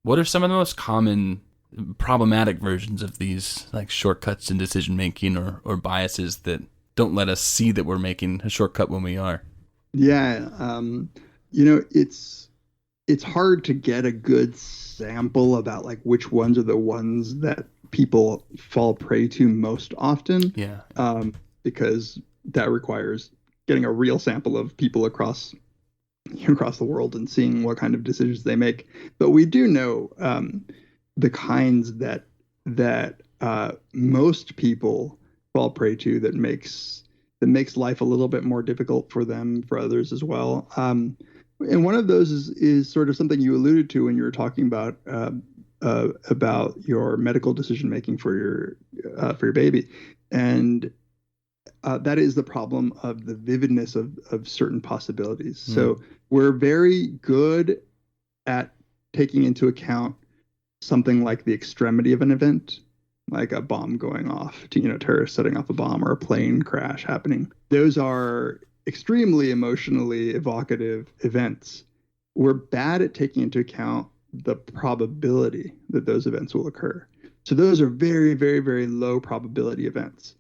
What are some of the most common problematic versions of these like shortcuts in decision making or biases that don't let us see that we're making a shortcut when we are? Yeah, it's hard to get a good sample about like which ones are the ones that people fall prey to most often, Yeah. because that requires getting a real sample of people across the world and seeing what kind of decisions they make. But we do know the kinds that most people fall prey to that makes life a little bit more difficult for them, for others as well. And one of those is sort of something you alluded to when you were talking about your medical decision making for your baby, and that is the problem of the vividness of certain possibilities. Mm. So we're very good at taking into account something like the extremity of an event, like a bomb going off, terrorists setting off a bomb or a plane crash happening. Those are extremely emotionally evocative events. We're bad at taking into account the probability that those events will occur. So those are very, very, very low probability events.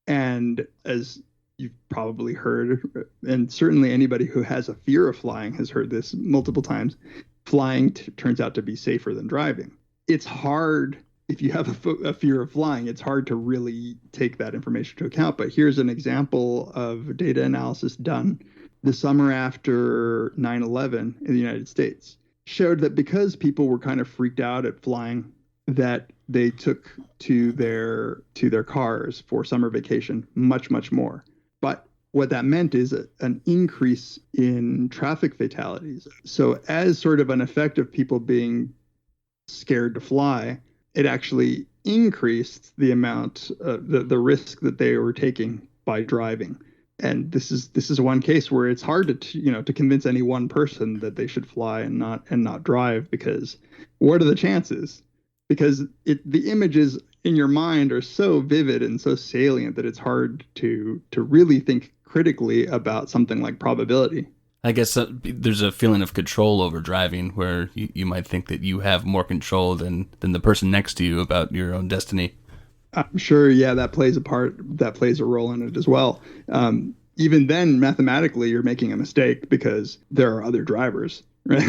And as you've probably heard, and certainly anybody who has a fear of flying has heard this multiple times, flying turns out to be safer than driving. It's hard if you have a fear of flying, it's hard to really take that information into account. But here's an example of data analysis done the summer after 9/11 in the United States. Showed that because people were kind of freaked out at flying, that they took to their cars for summer vacation much, much more. But what that meant is an increase in traffic fatalities. So as sort of an effect of people being scared to fly, it actually increased the amount, the risk that they were taking by driving. And this is one case where it's hard to convince any one person that they should fly and not drive, because what are the chances? Because the images in your mind are so vivid and so salient that it's hard to really think critically about something like probability. I guess there's a feeling of control over driving where you might think that you have more control than the person next to you about your own destiny. I'm sure, yeah, that plays a part, that plays a role in it as well. Even then, mathematically, you're making a mistake because there are other drivers, right?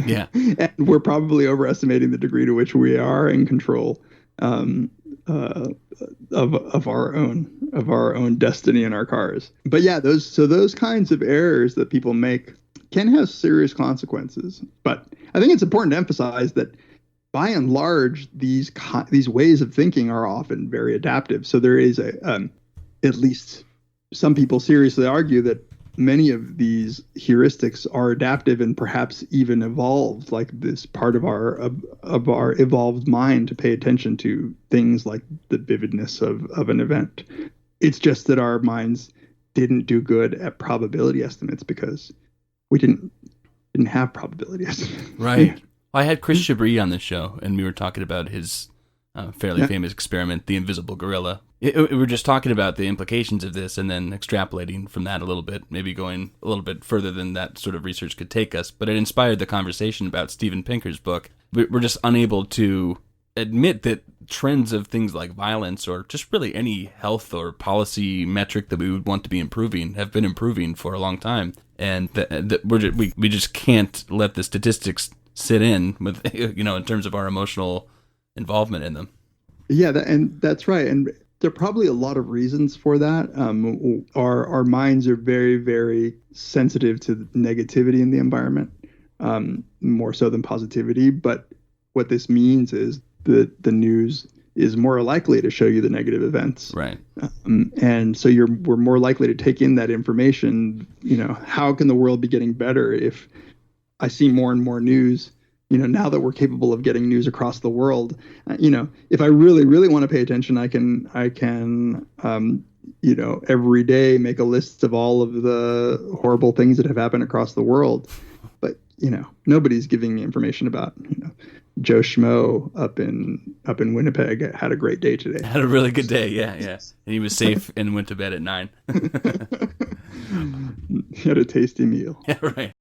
Yeah. And we're probably overestimating the degree to which we are in control of our own destiny in our cars. But yeah, those kinds of errors that people make can have serious consequences. But I think it's important to emphasize that by and large, these ways of thinking are often very adaptive. So there is at least some people seriously argue that many of these heuristics are adaptive and perhaps even evolved, like this part of our evolved mind to pay attention to things like the vividness of an event. It's just that our minds didn't do good at probability estimates because we didn't have probability estimates. Right. I had Chris Chabris on the show, and we were talking about his fairly famous experiment, the invisible gorilla. We were just talking about the implications of this and then extrapolating from that a little bit, maybe going a little bit further than that sort of research could take us. But it inspired the conversation about Steven Pinker's book. We're just unable to admit that trends of things like violence or just really any health or policy metric that we would want to be improving have been improving for a long time. And that we just can't let the statistics sit in with, in terms of our emotional involvement in them. Yeah, that's right. And there are probably a lot of reasons for that. Our minds are very, very sensitive to negativity in the environment, more so than positivity. But what this means is that the news is more likely to show you the negative events. Right. And so we're more likely to take in that information. How can the world be getting better if I see more and more news? Now that we're capable of getting news across the world, if I really, really want to pay attention, I can, every day make a list of all of the horrible things that have happened across the world. But, nobody's giving me information about, Joe Schmo up in Winnipeg had a great day today. Had a really good day. Yeah. And he was safe and went to bed at 9. He had a tasty meal. Yeah, right.